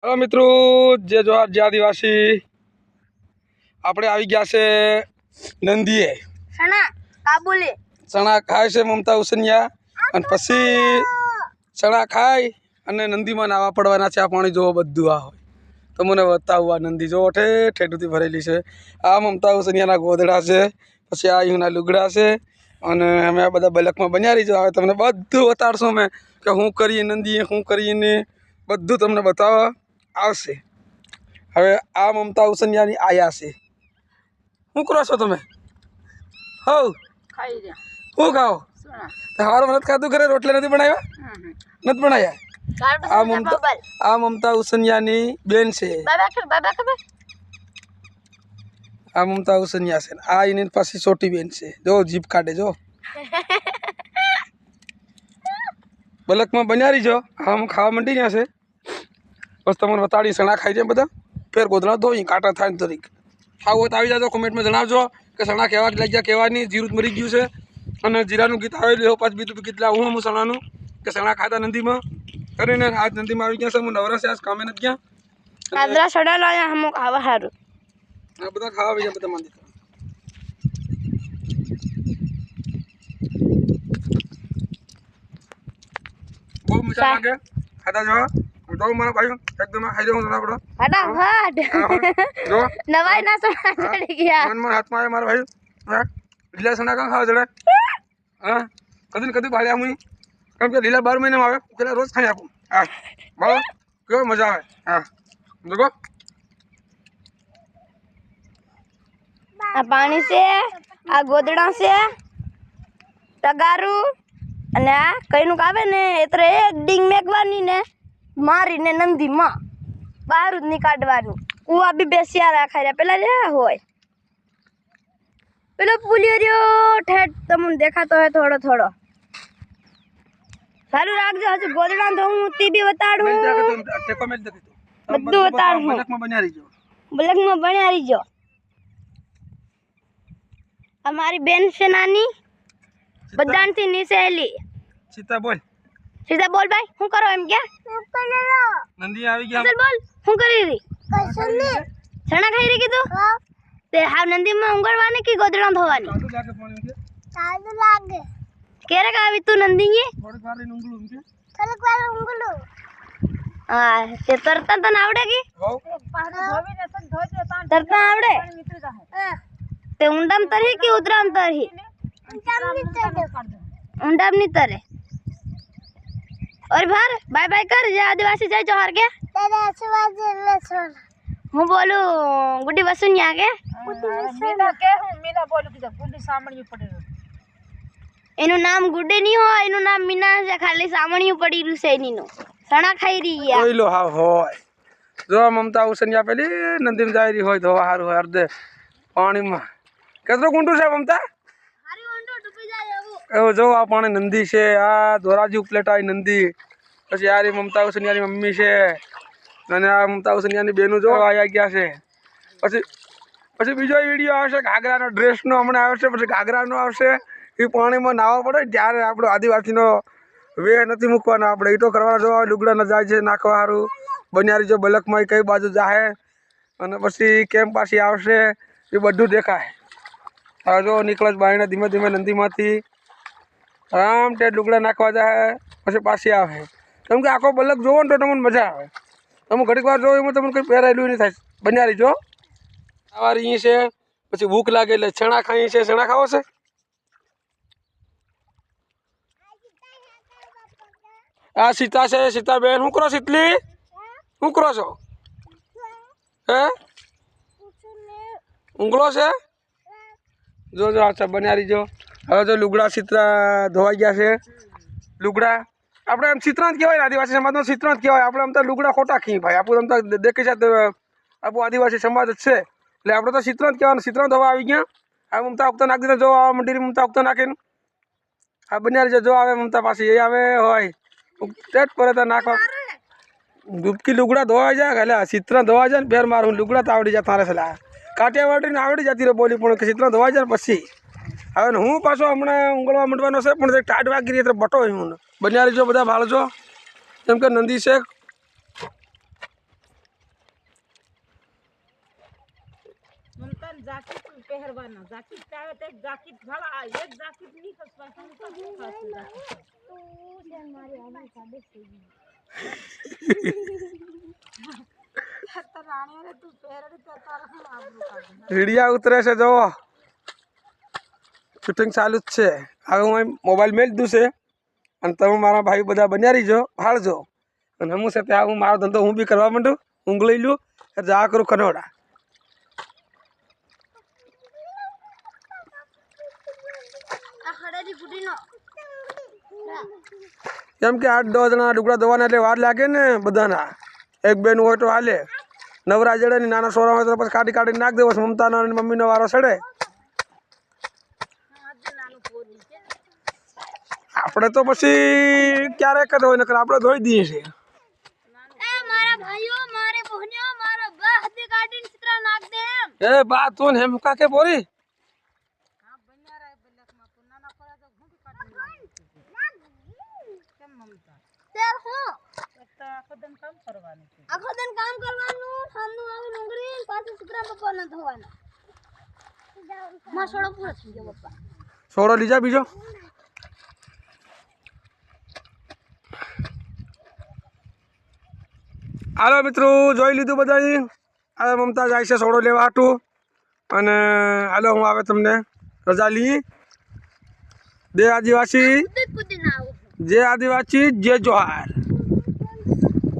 Hello मित्रों, जय जोहार जय आदिवासी। આપણે આવી ગયા છે નંદીએ। ચણા ખાય છે મમતા ઉસનિયા અને પછી ચણા ખાઈ અને નંદીમાં નાવા પડવાના છે। આ પાણી જોવો બધું આ હોય તો મને બતાવું। આ નંદી જોવો ઠેઠુંથી ભરેલી છે। આ મમતા ઉસનિયાના ગોદડા છે, પછી આ અહીંના લુગડા છે અને અમે આ બધા બલકમાં બન્યા રહીજો। હવે તમને બધું બતાડશું અમે કે શું કરીએ નંદીએ, શું કરીને બધું તમને બતાવવા આવશે। હવે આ મમતા ઉસનિયાની આયા છે। શું કરો છો તમે? હવ ખાઈ રહ્યા શું ખાઓ? તમારું નથી ખાધું? ઘરે રોટલા નથી બનાવ્યા? નથી બનાવ્યા? આ મમતા ઉસનિયાની બેન છે। આ મમતા ઉસનિયા છે। આ એની પાછી છોટી બેન છે। જો જીભ કાઢે જો। બલકમાં બન્યા રહીજો। આમ ખાવા માંડી ગયા છે। બસ તમને બતાડી ચણા ખાઈ જાય બધા, ફેર ગોદડા ધોઈ કાંટા થાય ને તરીક ખાવું હોય તો આવી જાજો। કોમેન્ટમાં જણાવજો કે ચણા કેવા લાગ્યા કેવા નહીં। જીરું મરી ગયું છે અને જીરાનું ગીત આવે લેવો પાછું બીજું ગીત લાવું હું ચણાનું કે ચણા ખાતા નંદીમાં કરીને આજ નંદીમાં આવી ગયા છે। હું નવરા છે, આજ કામે નથી ગયા। આ બધા ખાવા આવી ગયા બધા માંદી બહુ મીઠા લાગે ખાતા જવા। તો મારા ભાઈ એકદમ ખાઈ જાઉં ચણા બડા જો નવાઈ ના ચણા ચડી ગયા મનમાં હાથમાં આવે મારા ભાઈ। લીલા ચણા કાં ખાવા જડે? હા કદી ને કદી ભાડે આવું કેમ કે લીલા 12 મહિનામાં આવે પેલા રોજ ખાઈ આપું। હા બરાબર, કેવો મજા આવે। હા દેખો આ પાણી છે, આ ગોદડા છે, તગારું અને આ કઈનું આવે ને એટલે એક ડીંગ મેકવાની ને મારીને નંદીમાં બહાર જ નહીં કાઢવાનું। કુવા બી બેસ્યા રાખા રહ્યા પેલા રહ્યા હોય પેલો પુલિયો રહ્યો ઠેઠ તમને દેખાતો હોય થોડો થોડો। સારું રાખજો, હજુ ગોદડા ધોવું તે બી બતાડું, બધું બતાડું। બલકમાં બન્યા રહીજો। અમારી બેન છે નાની, બધાથી નીચેલી। સીતા બોલ ભાઈ શું કરો એમ કે નંદી આવી ગયા। ચલ બોલ શું કરી રહી? ચણા ખાઈ રહી કીધું તે હાવ નંદીમાં ઊંઘવાની કે ગોદડા ધોવાની? સાદું લાગે ક્યારે આવી તું નંદી? થોડીક વાર લઈને ઊંઘલું કે હા તે તરતા તને આવડે કે તરતા આવડે? તે ઊંડામ તરી કે ઉતરામ તરી? ઊંડામ ની તરે। और भार बाय बाय कर जय आदिवासी जय जोहार के હું બોલું ગુડી વસુનિયા કે મીના બોલું કે ગુડી સામણિયું પડી એનું નામ ગુડી નહીં હોય, એનું નામ મીના છે, ખાલી સામણિયું પડી રહ્યું છે એનીનું। સણા ખાઈ રહી ઓય લો હા હોય જો મમતા ઉસનિયા પેલી નંદીમાં જાય રહી હોય તો સારું હોય અર્ધે પાણીમાં કેટલું ઊંડું છે મમતા? એવું જો આ પાણી નંદી છે। આ ધોરાજી ઉપલેટાઈ નંદી, પછી આ મમતા ઉસનિયાની મમ્મી છે અને આ મમતા ઉસનિયાની બેનું જો આયા ગયા છે। પછી બીજો વિડીયો આવશે ઘાઘરાનો ડ્રેસનો હમણાં આવશે, પછી ઘાઘરાનો આવશે। એ પાણીમાં નાહવા પડે ત્યારે આપણો આદિવાસીનો વે નથી મૂકવાનો આપણે, ઈટો કરવાના જો લુગડા ન જાય છે નાખવા સારું બન્યા રહીજો। બલકમાં કઈ બાજુ જાહે અને પછી કેમ પાછી આવશે એ બધું દેખાય। હવે જો નીકળે બાયણે ધીમે ધીમે નંદીમાંથી આમ તે લુગડા નાખવા જાય પછી પાછી આવે। કેમ કે આખો બલક જોવો ને તો તમને મજા આવે। તમે ઘડીક વાર જોવો એમાં તમને કંઈ પહેરાયેલું નહીં થાય। બન્યા રહીજો। સવારે અહીં છે, પછી ભૂખ લાગે એટલે ચણા ખાઈ છે। ચણા ખાવો છે? આ સીતા છે, સીતાબેન શું કરો? સીતલી શું કરો છો? હે ઊંઘલો છે? જો અચ્છા બન્યા રહીજો। હવે જો લુગડા ચિત્રા ધોવાઈ ગયા છે। લુગડા આપણે એમ ચિત્રા જ કહેવાય ને, આદિવાસી સમાજનો ચિત્રા જ કહેવાય। આપણે આમ તો લુગડા ખોટા ખી ભાઈ, આપણું આમ તો દેખી છે આપણું આદિવાસી સમાજ જ છે એટલે આપણે તો ચિત્રા જ કહેવાનું। ચિત્રા ધોવા આવી ગયા। આ મમતા ઉગતા નાખી દીધા, જો આવા મંડીરી મમતા ઉગતા નાખીને આ બન્યા રહીજો। જો આવે મમતા પાછી એ આવે હોય ટેટ પર નાખવા ડૂબકી લુગડા ધોવાઈ જાય એટલે ચિત્રા ધોવાઈ જાય ને ફેર મારું લુગડા તો આવડી જાય તારે સલાહ કાઠિયાવાડીને આવડી જતી રહે બોલી, પણ ચિત્રા ધોવાઈ જાય ને પછી હવે હું પાછો હમણાં ઊંઘળવા માંડવાનો છે પણ ટાઢ વાગી રહી એટલે બટો હું બન્યા રહીજો બધા ભાળજો। કેમ કે નંદી છે વીડિયા ઉતરે છે જો શૂટિંગ ચાલુ જ છે હવે હું મોબાઈલ મેળ દઉં છે અને તમે મારા ભાઈ બધા બન્યા રહીજો ભાળજો અને હું છે ત્યાં હું મારો ધંધો હું બી કરવા માંડું ઊંઘ લઈ લઉં જા કરું ખનોડા કેમ કે 8-10 જણા ડુગડા ધોવાના એટલે વાર લાગે ને બધાના એક બેન હોય તો હાલે નવરા જડે ને નાના છોરા હોય તો પછી કાઢી કાઢીને નાખ દેવો મમતાનો અને મમ્મીનો વારો ચડે આપણે તો પછી ક્યારેક જ હોય નકર આપણે ધોઈ દઈએ છીએ એ બા તું ને મુકા કે બોરી આખો દિન કામ કરવાનું ઠંડુ આવી ડુંગળી પાછું સુતરા બપોરના ધોવાના માં છોડો પૂરો થઈ ગયો પપ્પા છોડો લીજા બીજો હાલો મિત્રો જોઈ લીધું બધા હવે મમતા જાય છે છોડો લેવા હાટું અને હાલો હું આવે તમને રજા લી જય આદિવાસી જય આદિવાસી જય જોહાર